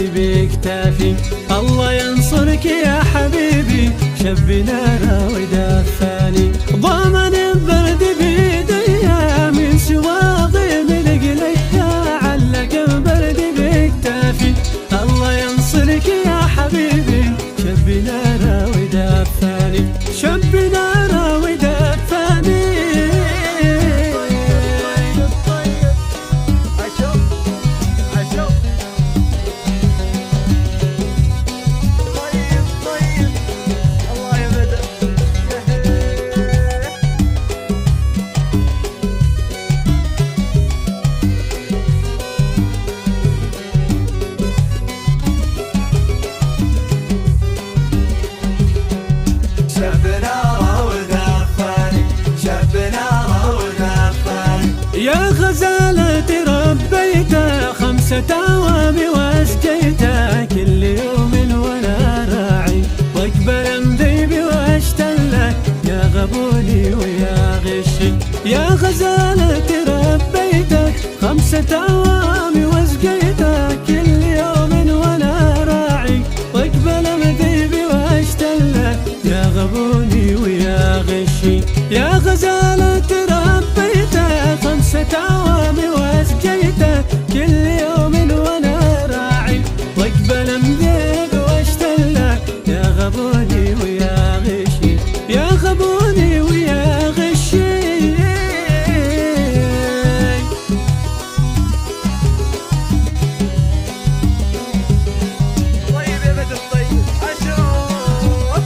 البرد بكتافي. الله ينصرك يا حبيبي، شب نار ودفاني. ضامن البرد بيديا من سواضي من القليا، علق البرد بكتافي. الله ينصرك يا حبيبي، شب نار ودفاني، شب نار ودفاني. يا غزالة ربيته 5 أعوام واسقيته، كل يوم وانا راعي واقبل امذيبي واشتله، يا غبوني ويا غشي. يا غزالة ربيته 5 أعوام واسقيته، كل يوم وانا راعي واقبل امذيبي واشتله، يا غبوني ويا غشي. يا غزالة ربيته 5 أعوام واسقيته، كل يوم وانا راعي واقبل امذيب واشتله، يا غبوني ويا غشي، يا غبوني ويا غشي. طيب يا بدر طيب، اشوف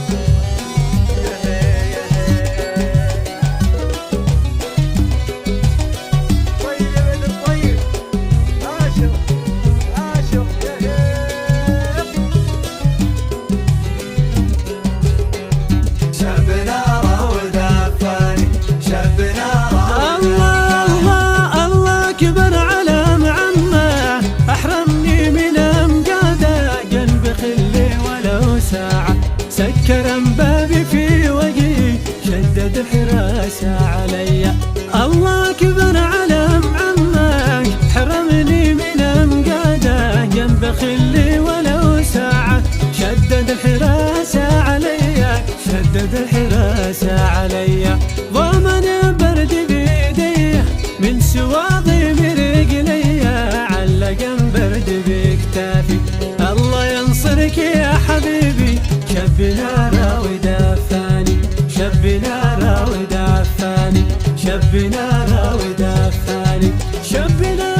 سكر بابي في وجهي، شدد حراسه عليا. الله أكبر على عمك، حرمني من أمجاده، جنب خلي ولو ساعة، شدد الحراسة عليا، شدد الحراسة عليا. ضامن برد بيديه من سواضي مرقليا، علق برد بكتافي. الله ينصرك يا حبيبي، شب نار ودفاني، شب نار ودفاني، شب نار ودفاني، شب نار